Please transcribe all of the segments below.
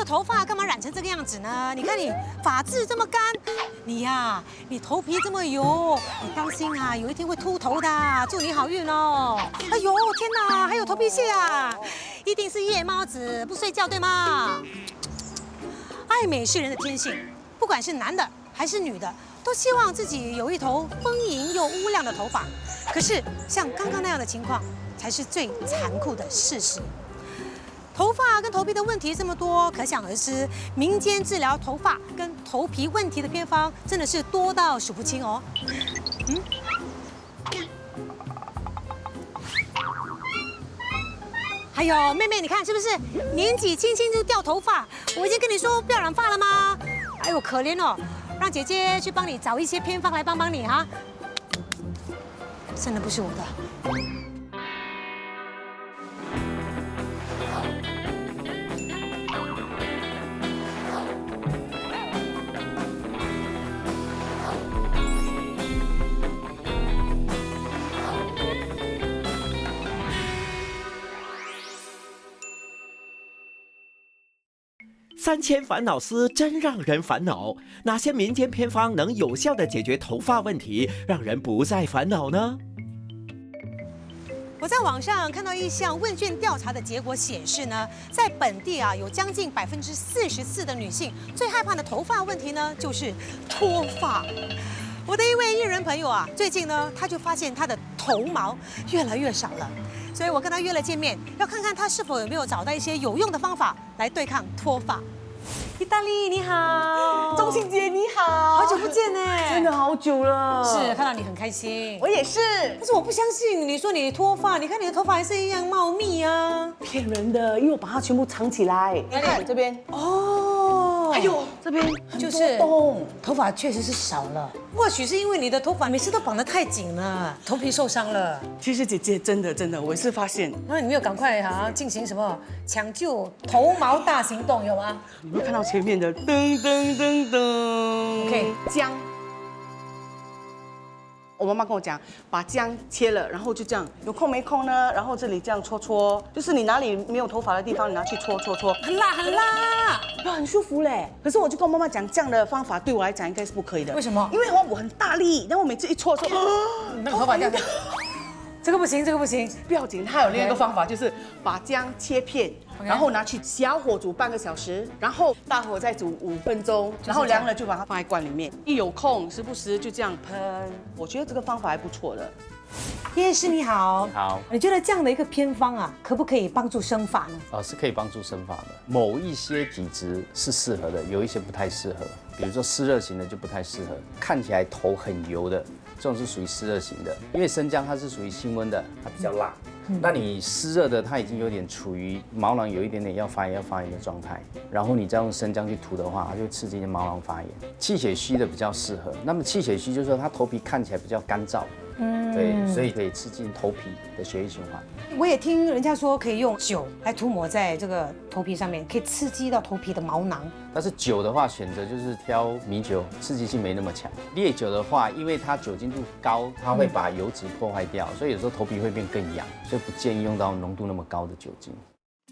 头发干嘛染成这个样子呢？你看你发质这么干，你头皮这么油，你当心啊，有一天会秃头的。祝你好运哦！哎呦，天哪，还有头皮屑啊！一定是夜猫子不睡觉，对吗？爱美是人的天性，不管是男的还是女的，都希望自己有一头丰盈又乌亮的头发。可是像刚刚那样的情况，才是最残酷的事实。头发跟头皮的问题这么多，可想而知，民间治疗头发跟头皮问题的偏方真的是多到数不清哦。还有妹妹，你看是不是年纪轻轻就掉头发？我已经跟你说不要染发了吗？哎呦，可怜哦，让姐姐去帮你找一些偏方来帮帮你哈。真的不是我的。3000烦恼丝真让人烦恼，哪些民间偏方能有效地解决头发问题，让人不再烦恼呢？我在网上看到一项问卷调查的结果显示呢，在本地有将近44%的女性最害怕的头发问题呢，就是脱发。我的一位艺人朋友最近呢，他就发现他的头毛越来越少了，所以我跟他约了见面，要看看他是否有没有找到一些有用的方法来对抗脱发。意大利你好，钟欣姐你好，好久不见呢，真的好久了。是看到你很开心，我也是。但是我不相信你说你脱发，你看你的头发还是一样茂密啊。骗人的，因为我把它全部藏起来。你看这边哦，还有这边就是洞，头发确实是少了。或许是因为你的头发每次都绑得太紧了，头皮受伤了。其实姐姐真的，我也是发现。那你没有赶快进行什么抢救头毛大行动有吗？你会看到前面的噔噔噔噔 ，OK， 姜。我妈妈跟我讲，把姜切了，然后就这样，有空没空呢？然后这里这样搓搓，就是你哪里没有头发的地方，你拿去搓搓搓，很辣很辣，很舒服嘞。可是我就跟我妈妈讲，这样的方法对我来讲应该是不可以的。为什么？因为我很大力，然后我每次一搓搓，那个头发掉掉。这个不行，这个不行，不要紧。它有另一个方法，就是把姜切片，然后拿去小火煮半个小时，然后大火再煮5分钟，然后凉了就把它放在罐里面。一有空，时不时就这样喷。我觉得这个方法还不错的。叶师你好，好，你觉得这样的一个偏方可不可以帮助生发呢？是可以帮助生发的。某一些体质是适合的，有一些不太适合。比如说湿热型的就不太适合，看起来头很油的，这种是属于湿热型的。因为生姜它是属于辛温的，它比较辣。那你湿热的，它已经有点处于毛囊有一点点要发炎的状态，然后你再用生姜去涂的话，它就会刺激你的毛囊发炎。气血虚的比较适合。那么气血虚就是说它头皮看起来比较干燥。对，所以可以刺激头皮的血液循环。我也听人家说可以用酒来涂抹在这个头皮上面，可以刺激到头皮的毛囊。但是酒的话，选择就是挑米酒，刺激性没那么强。烈酒的话，因为它酒精度高，它会把油脂破坏掉，所以有时候头皮会变更痒，所以不建议用到浓度那么高的酒精。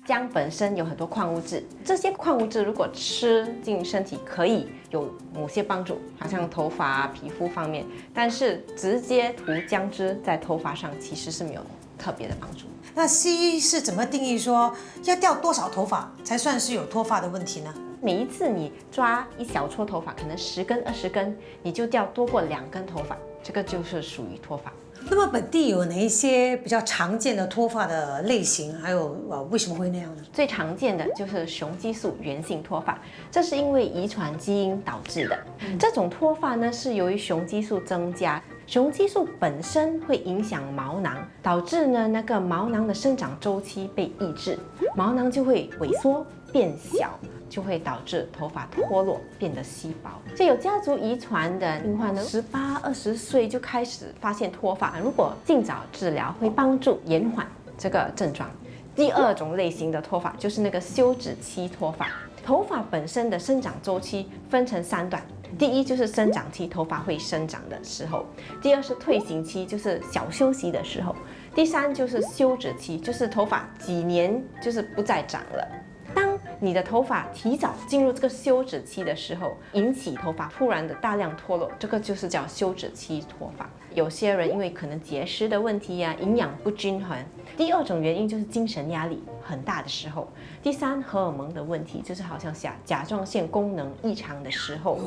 姜本身有很多矿物质，这些矿物质如果吃进身体，可以有某些帮助，好像头发、皮肤方面。但是直接涂姜汁在头发上，其实是没有特别的帮助。那西医是怎么定义说要掉多少头发才算是有脱发的问题呢？每一次你抓一小撮头发，可能10根、20根，你就掉多过2根头发，这个就是属于脱发。那么本地有哪一些比较常见的脱发的类型？还有为什么会那样呢？最常见的就是雄激素源性脱发，这是因为遗传基因导致的。这种脱发呢，是由于雄激素增加，雄激素本身会影响毛囊，导致呢那个毛囊的生长周期被抑制，毛囊就会萎缩变小，就会导致头发脱落，变得稀薄。所以有家族遗传的病患呢，18、20岁就开始发现脱发，如果尽早治疗，会帮助延缓这个症状。第二种类型的脱发就是那个休止期脱发。头发本身的生长周期分成3段，第一就是生长期，头发会生长的时候；第二是退行期，就是小休息的时候；第3就是休止期，就是头发几年就是不再长了。当你的头发提早进入这个休止期的时候，引起头发突然的大量脱落，这个就是叫休止期脱发。有些人因为可能节食的问题呀，营养不均衡。第二种原因就是精神压力很大的时候。第三，荷尔蒙的问题，就是好像甲状腺功能异常的时候。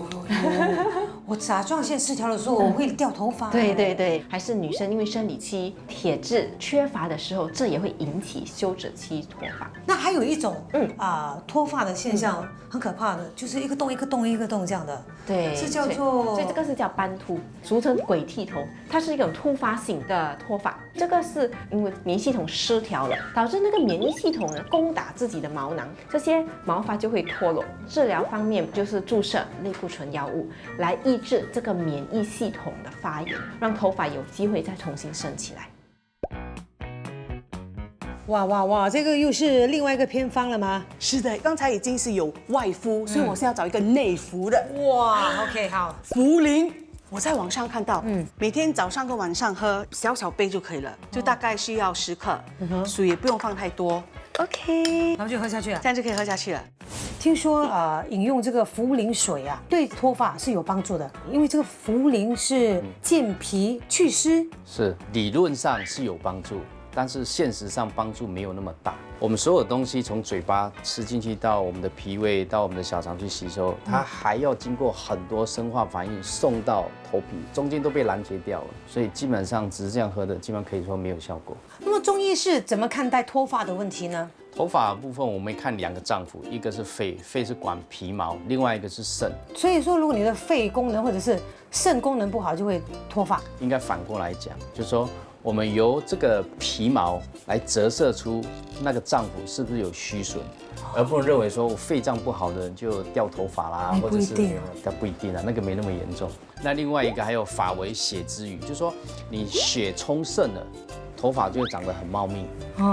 我甲状腺失调的时候，我会掉头发。对对对，还是女生因为生理期铁质缺乏的时候，这也会引起休止期脱发。那还有一种，脱发的现象很可怕的，就是一个洞一个洞一个洞这样的。对，是叫做，所以这个是叫斑秃，俗称鬼剃头，它是一种突发性的脱发。这个是因为免疫系统失调了，导致那个免疫系统呢攻打自己的毛囊，这些毛发就会脱落。治疗方面就是注射类固醇药物来抑制这个免疫系统的发炎，让头发有机会再重新生起来。哇，这个又是另外一个偏方了吗？是的，刚才已经是有外敷，所以我是要找一个内服的哇，OK， 好，茯苓。我在网上看到，每天早上跟晚上喝小杯就可以了，就大概需要10克，水也不用放太多。OK， 然后就喝下去了。这样就可以喝下去了。听说饮用这个茯苓水啊，对脱发是有帮助的，因为这个茯苓是健脾祛湿。是理论上是有帮助，但是现实上帮助没有那么大。我们所有东西从嘴巴吃进去到我们的脾胃，到我们的小肠去吸收，它还要经过很多生化反应送到头皮，中间都被拦截掉了。所以基本上只是这样喝的，基本上可以说没有效果。那么中医是怎么看待脱发的问题呢？头发的部分我们看2个脏腑，一个是肺，肺是管皮毛，另外一个是肾。所以说，如果你的肺功能或者是肾功能不好，就会脱发。应该反过来讲，就是说我们由这个皮毛来折射出那个脏腑是不是有虚损，而不能认为说我肺脏不好的人就掉头发啦，或者是它不一定啊，那个没那么严重。那另外一个还有发为血之余，就是说你血充盛了，头发就会长得很茂密。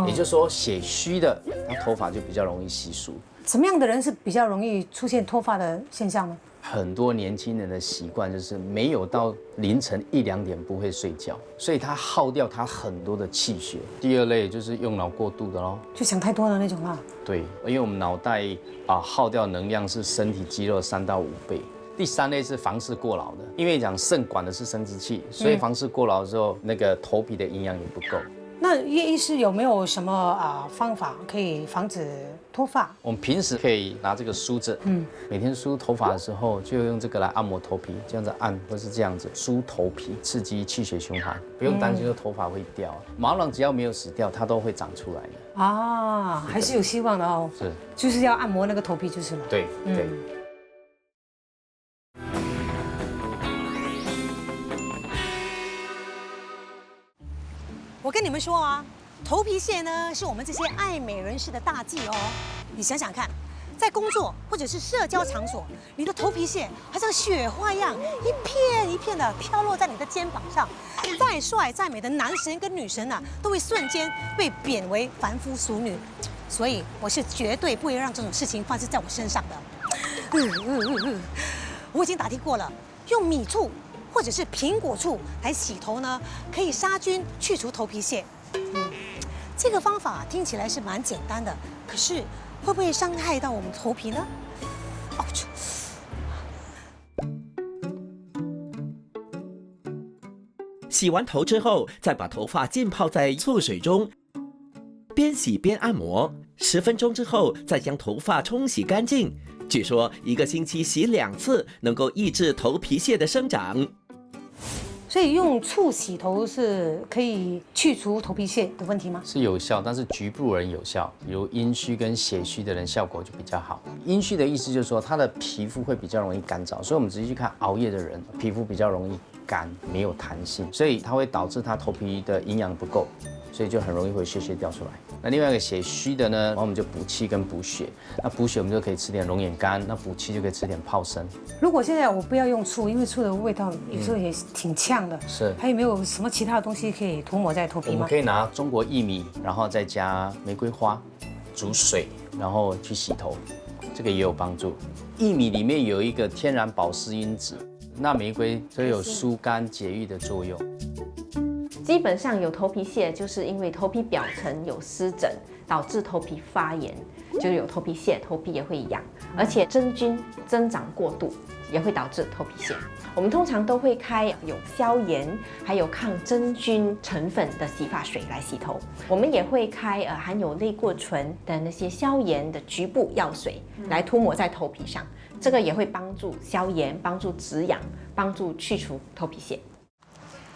也就是说血虚的，那头发就比较容易稀疏。什么样的人是比较容易出现脱发的现象呢？很多年轻人的习惯就是没有到凌晨1、2点不会睡觉，所以他耗掉他很多的气血。第二类就是用脑过度的咯，就想太多的那种啊。对，因为我们脑袋耗掉能量是身体肌肉3到5倍。第3类是房事过劳的，因为讲肾管的是生殖器，所以房事过劳之后，那个头皮的营养也不够。那叶医师有没有什么方法可以防止脱发？我们平时可以拿这个梳子，每天梳头发的时候就用这个来按摩头皮，这样子按或是这样子梳头皮，刺激气血循环，不用担心说头发会掉。毛囊只要没有死掉，它都会长出来的。啊，还是有希望的哦。是，就是要按摩那个头皮就是了。对对。我跟你们说啊，头皮屑呢是我们这些爱美人士的大忌哦。你想想看，在工作或者是社交场所，你的头皮屑好像雪花一样，一片一片的飘落在你的肩膀上。再帅再美的男神跟女神啊，都会瞬间被贬为凡夫俗女。所以我是绝对不会让这种事情发生在我身上的。我已经打听过了，用米醋或者是苹果醋来洗头呢，可以杀菌去除头皮屑。这个方法听起来是蛮简单的，可是会不会伤害到我们头皮呢？洗完头之后，再把头发浸泡在醋水中，边洗边按摩，10分钟之后再将头发冲洗干净。据说1个星期洗2次，能够抑制头皮屑的生长。所以用醋洗头是可以去除头皮屑的问题吗？是有效，但是局部人有效，比如阴虚跟血虚的人效果就比较好。阴虚的意思就是说他的皮肤会比较容易干燥，所以我们直接去看熬夜的人，皮肤比较容易干，没有弹性，所以它会导致他头皮的营养不够，所以就很容易会屑掉出来。那另外一个血虚的呢，然后我们就补气跟补血。那补血我们就可以吃点龙眼干，那补气就可以吃点泡参。如果现在我不要用醋，因为醋的味道有时候也挺呛的，是。还有没有什么其他的东西可以涂抹在头皮吗？我们可以拿中国薏米，然后再加玫瑰花，煮水，然后去洗头，这个也有帮助。薏米里面有一个天然保湿因子，那玫瑰就有疏肝解郁的作用。基本上有头皮屑，就是因为头皮表层有湿疹，导致头皮发炎，就是有头皮屑，头皮也会痒，而且真菌增长过度也会导致头皮屑。我们通常都会开有消炎还有抗真菌成分的洗发水来洗头，我们也会开含有类固醇的那些消炎的局部药水来涂抹在头皮上，这个也会帮助消炎、帮助止痒、帮助去除头皮屑。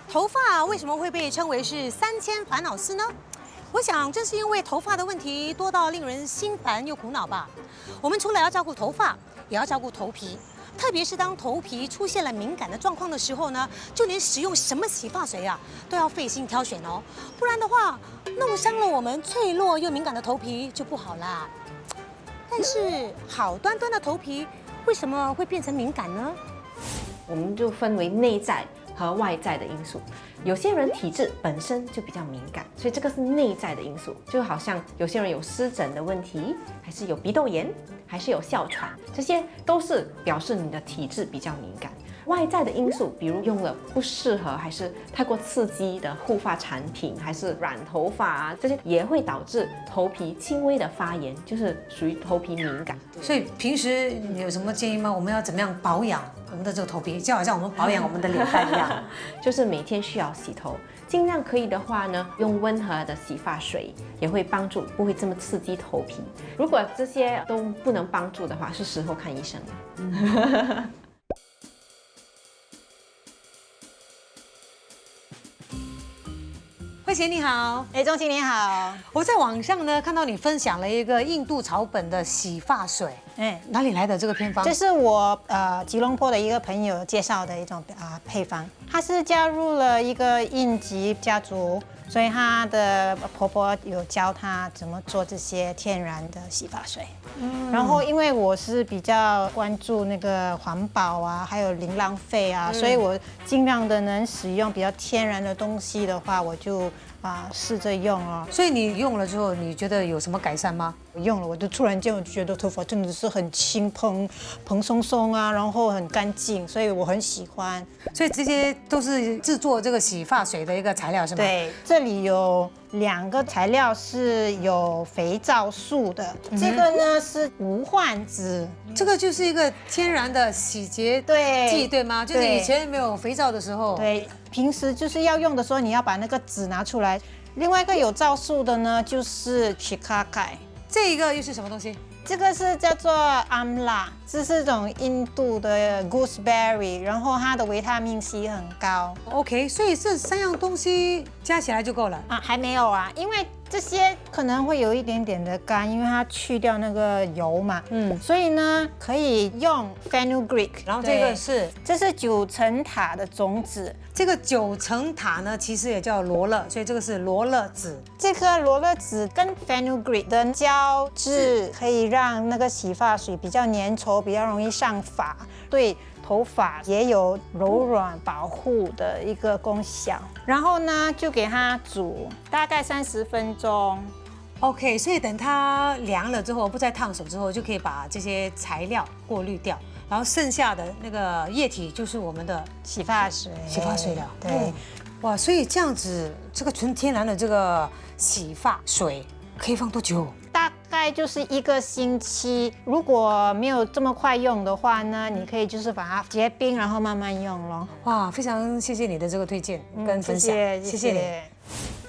头发为什么会被称为是3000烦恼丝呢？我想正是因为头发的问题多到令人心烦又苦恼吧。我们除了要照顾头发，也要照顾头皮。特别是当头皮出现了敏感的状况的时候呢，就连使用什么洗发水啊，都要费心挑选哦，不然的话，弄伤了我们脆弱又敏感的头皮就不好啦。但是好端端的头皮为什么会变成敏感呢？我们就分为内在和外在的因素。有些人体质本身就比较敏感，所以这个是内在的因素。就好像有些人有湿疹的问题，还是有鼻窦炎，还是有哮喘，这些都是表示你的体质比较敏感。外在的因素，比如用了不适合还是太过刺激的护发产品，还是染头发啊，这些也会导致头皮轻微的发炎，就是属于头皮敏感。所以平时你有什么建议吗？我们要怎么样保养我们的这个头皮，就好像我们保养我们的脸蛋一样？就是每天需要洗头，尽量可以的话呢，用温和的洗发水也会帮助，不会这么刺激头皮。如果这些都不能帮助的话，是时候看医生了。慧贤你好，钟琪你好，我在网上呢看到你分享了一个印度草本的洗发水，哪里来的这个偏方？这是我吉隆坡的一个朋友介绍的一种配方，她是加入了一个印籍家族，所以她的婆婆有教她怎么做这些天然的洗发水。然后因为我是比较关注那个环保啊，还有零浪费啊，所以我尽量的能使用比较天然的东西的话，我就试着用哦。所以你用了之后，你觉得有什么改善吗？我用了，我就突然间我就觉得头发真的是很轻蓬松松啊，然后很干净，所以我很喜欢。所以这些都是制作这个洗发水的一个材料是吗？对，这里有2个材料是有肥皂素的，这个呢是无患子，这个就是一个天然的洗洁剂，对吗？就是以前没有肥皂的时候，对，平时就是要用的时候，你要把那个籽拿出来。另外一个有皂素的呢，就是Chicakai，这一个又是什么东西？这个是叫做 Amla， 这是种印度的 gooseberry， 然后它的维他命 C 很高。OK， 所以这3样东西加起来就够了还没有啊，因为这些可能会有一点点的干，因为它去掉那个油嘛。所以呢，可以用 fenugreek， 然后这个是9层塔的种子。这个9层塔呢，其实也叫罗勒，所以这个是罗勒籽。这颗罗勒籽跟 fenugreek 的交织，可以让那个洗发水比较粘稠，比较容易上发，对头发也有柔软保护的一个功效。然后呢，就给它煮大概30分钟。OK， 所以等它凉了之后，不再烫手之后，就可以把这些材料过滤掉，然后剩下的那个液体就是我们的洗发水。了。对，哇，所以这样子，这个纯天然的这个洗发水可以放多久？大概就是1个星期。如果没有这么快用的话呢，你可以就是把它结冰，然后慢慢用咯。哇，非常谢谢你的这个推荐跟分享，谢谢你。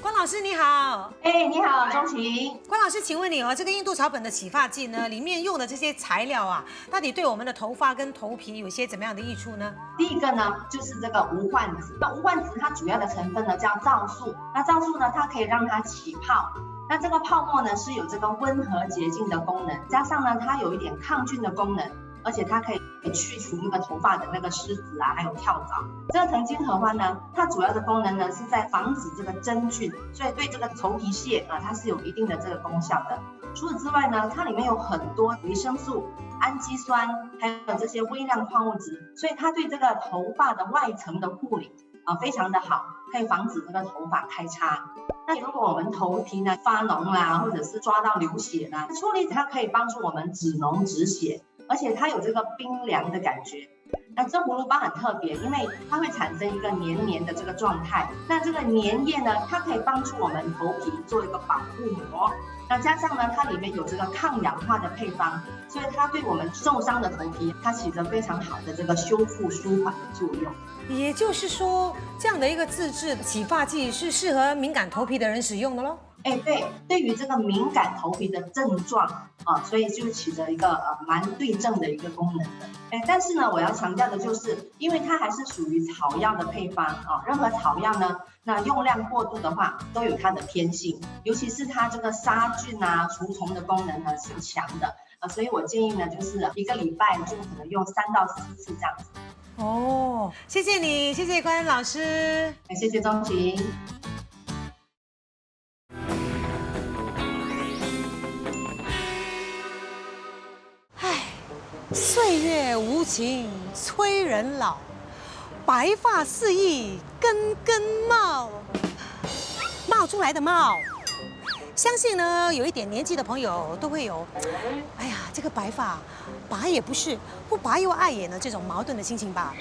关老师你好，你好，钟琪。关老师，请问你哦，这个印度草本的洗发剂呢，里面用的这些材料啊，到底对我们的头发跟头皮有些怎么样的益处呢？第一个呢，就是这个无患子。那无患子它主要的成分呢叫皂素，那皂素呢它可以让它起泡。那这个泡沫呢是有这个温和洁净的功能，加上呢它有一点抗菌的功能，而且它可以去除那个头发的那个虱子啊，还有跳蚤。这个藤金合欢呢，它主要的功能呢是在防止这个真菌，所以对这个头皮屑它是有一定的这个功效的。除此之外呢，它里面有很多维生素、氨基酸，还有这些微量矿物质，所以它对这个头发的外层的护理非常的好，可以防止这个头发开叉。那如果我们头皮呢发脓啦，或者是抓到流血啦，处理它可以帮助我们止脓止血，而且它有这个冰凉的感觉，那这葫芦巴很特别，因为它会产生一个黏黏的这个状态。那这个粘液呢，它可以帮助我们头皮做一个保护膜。那加上呢，它里面有这个抗氧化的配方，所以它对我们受伤的头皮，它起着非常好的这个修复舒缓的作用。也就是说，这样的一个自制洗发剂是适合敏感头皮的人使用的咯。哎，对于这个敏感头皮的症状啊，所以就起着一个蛮对症的一个功能的。哎，但是呢，我要强调的就是，因为它还是属于草药的配方啊，任何草药呢，那用量过度的话，都有它的偏性，尤其是它这个杀菌啊、除虫的功能呢是强的所以我建议呢，就是1个礼拜就可能用3到4次这样子。哦，谢谢你，谢谢关恩老师，谢谢钟晴。岁月无情催人老，白发四溢根根冒，冒出来的冒。相信呢，有一点年纪的朋友都会有，哎呀，这个白发拔也不是，不拔又碍眼的这种矛盾的心情吧。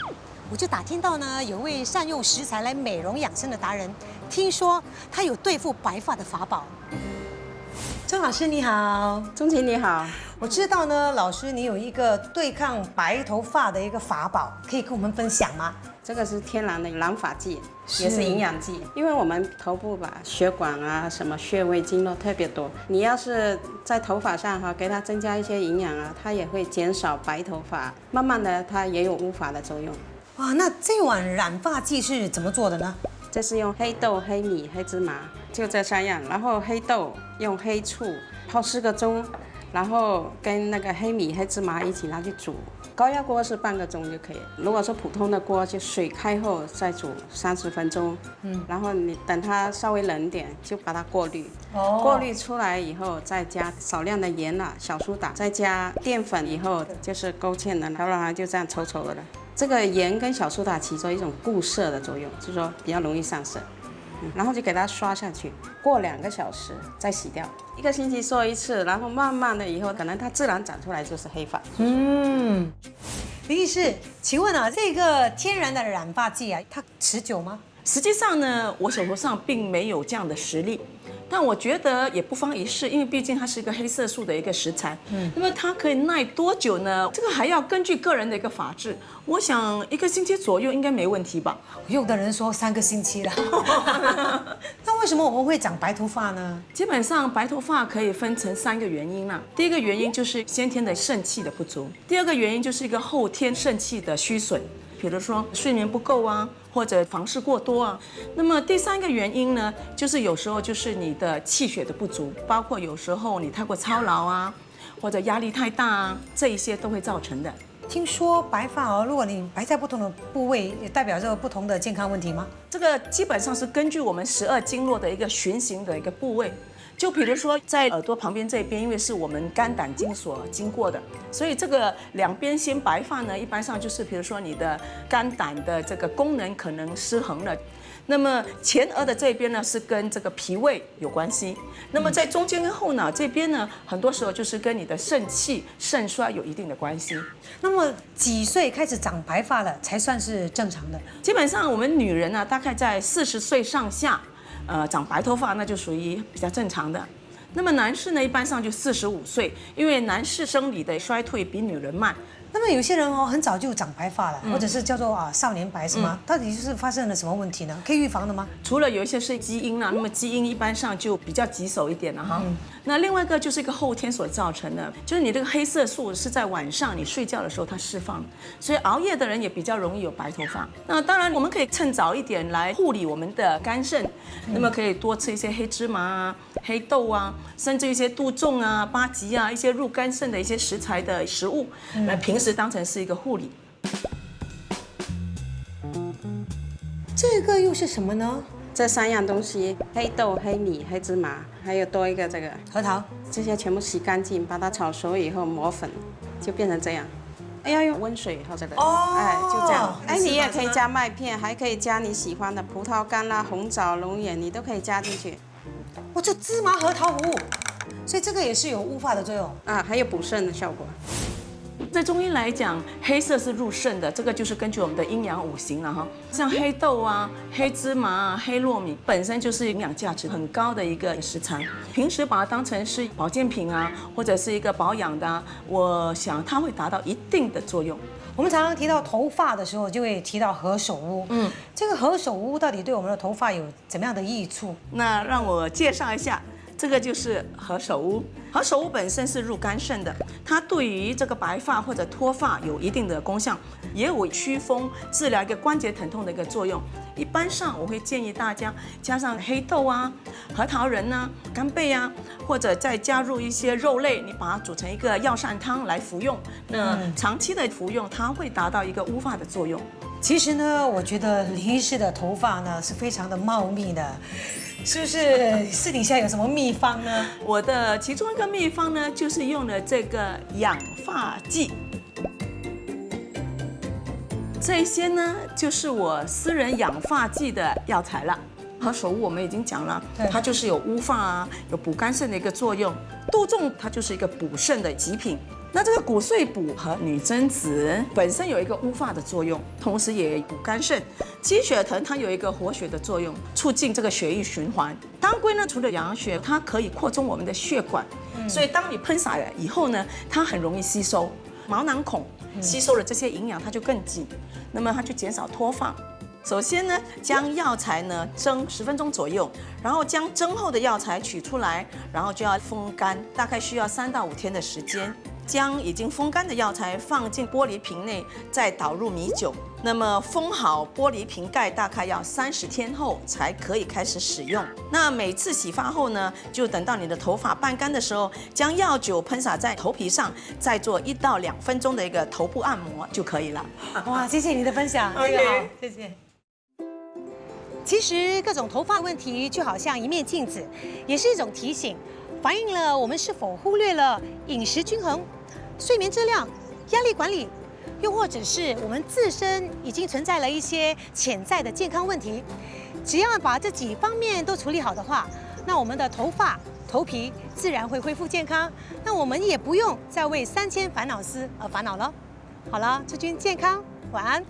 我就打听到呢，有位善用食材来美容养生的达人，听说他有对付白发的法宝。钟老师你好，钟晴你好，我知道呢，老师你有一个对抗白头发的一个法宝，可以跟我们分享吗？这个是天然的染发剂，也是营养剂。因为我们头部吧，血管啊，什么穴位、经络特别多，你要是在头发上哈，给它增加一些营养啊，它也会减少白头发，慢慢的它也有乌发的作用。哇，那这碗染发剂是怎么做的呢？这是用黑豆、黑米、黑芝麻，就这3样。然后黑豆用黑醋泡4个钟，然后跟那个黑米、黑芝麻一起拿去煮。高压锅是半个钟就可以。如果说普通的锅，就水开后再煮30分钟。然后你等它稍微冷点，就把它过滤。过滤出来以后，再加少量的盐啊、小苏打，再加淀粉以后就是勾芡的，然后它就这样稠稠的了。这个盐跟小苏打起着一种固色的作用，就是说比较容易上色。然后就给它刷下去，过2个小时再洗掉。1个星期做1次，然后慢慢的以后，可能它自然长出来就是黑发。林医师，请问啊，这个天然的染发剂啊，它持久吗？实际上呢，我手头上并没有这样的实力，但我觉得也不妨一试，因为毕竟它是一个黑色素的一个食材。那么它可以耐多久呢？这个还要根据个人的一个发质。我想1个星期左右应该没问题吧。有的人说3个星期了。那为什么我们会长白头发呢？基本上白头发可以分成3个原因啦。第一个原因就是先天的肾气的不足，第二个原因就是一个后天肾气的虚损。比如说睡眠不够啊，或者房事过多啊。那么第3个原因呢，就是有时候就是你的气血的不足，包括有时候你太过操劳啊，或者压力太大啊，这一些都会造成的。听说白发哦，如果你白在不同的部位，也代表着不同的健康问题吗？这个基本上是根据我们12经络的一个循行的一个部位。就比如说在耳朵旁边这边，因为是我们肝胆经所经过的，所以这个2边先白发呢，一般上就是比如说你的肝胆的这个功能可能失衡了。那么前额的这边呢，是跟这个脾胃有关系。那么在中间跟后脑这边呢，很多时候就是跟你的肾气、肾衰有一定的关系。那么几岁开始长白发了才算是正常的？基本上我们女人呢，大概在40岁上下。长白头发那就属于比较正常的。那么男士呢，一般上就45岁，因为男士生理的衰退比女人慢。那么有些人哦，很早就长白发了，或者是叫做少年白，是吗？到底是发生了什么问题呢？可以预防的吗？除了有一些是基因啦，那么基因一般上就比较棘手一点了哈。那另外一个就是一个后天所造成的，就是你这个黑色素是在晚上你睡觉的时候它释放，所以熬夜的人也比较容易有白头发。那当然我们可以趁早一点来护理我们的肝肾，那么可以多吃一些黑芝麻啊、黑豆啊，甚至一些杜仲啊、八吉啊，一些入肝肾的一些食材的食物，来平时当成是一个护理。这个又是什么呢？这3样东西，黑豆、黑米、黑芝麻，还有多一个这个核桃，这些全部洗干净，把它炒熟以后磨粉，就变成这样。要用温水或者的，就这样。你也可以加麦片，还可以加你喜欢的葡萄干啦、红枣、龙眼，你都可以加进去。这芝麻核桃糊，所以这个也是有乌发的作用还有补肾的效果。在中医来讲，黑色是入肾的，这个就是根据我们的阴阳五行了哈。像黑豆啊、黑芝麻啊、黑糯米，本身就是营养价值很高的一个食材。平时把它当成是保健品啊，或者是一个保养的啊，我想它会达到一定的作用。我们常常提到头发的时候，就会提到何首乌。这个何首乌到底对我们的头发有怎么样的益处？那让我介绍一下。这个就是何首乌，何首乌本身是入肝肾的，它对于这个白发或者脱发有一定的功效，也有祛风、治疗一个关节疼痛的一个作用。一般上我会建议大家加上黑豆啊、核桃仁啊、干贝啊，或者再加入一些肉类，你把它煮成一个药膳汤来服用。那长期的服用，它会达到一个乌发的作用。其实呢，我觉得林医师的头发呢是非常的茂密的，是不是？私底下有什么秘方呢？我的其中一个秘方呢，就是用了这个养发剂。这些呢，就是我私人养发剂的药材了。何首乌我们已经讲了，它就是有乌发啊，有补肝肾的一个作用。杜仲它就是一个补肾的极品。那这个骨碎补和女贞子本身有一个乌发的作用，同时也补肝肾。鸡血藤它有一个活血的作用，促进这个血液循环。当归呢，除了养血，它可以扩充我们的血管，所以当你喷洒了以后呢，它很容易吸收毛囊孔，吸收了这些营养，它就更紧，那么它就减少脱发。首先呢，将药材呢蒸10分钟左右，然后将蒸后的药材取出来，然后就要风干，大概需要3到5天的时间。将已经风干的药材放进玻璃瓶内，再倒入米酒。那么封好玻璃瓶盖，大概要30天后才可以开始使用。那每次洗发后呢，就等到你的头发半干的时候，将药酒喷洒在头皮上，再做1到2分钟的一个头部按摩就可以了。哇，谢谢你的分享，这个好，谢谢。其实各种头发问题就好像一面镜子，也是一种提醒，反映了我们是否忽略了饮食均衡、睡眠质量、压力管理，又或者是我们自身已经存在了一些潜在的健康问题。只要把这几方面都处理好的话，那我们的头发、头皮自然会恢复健康，那我们也不用再为3000烦恼丝而烦恼了。好了，祝君健康，晚安。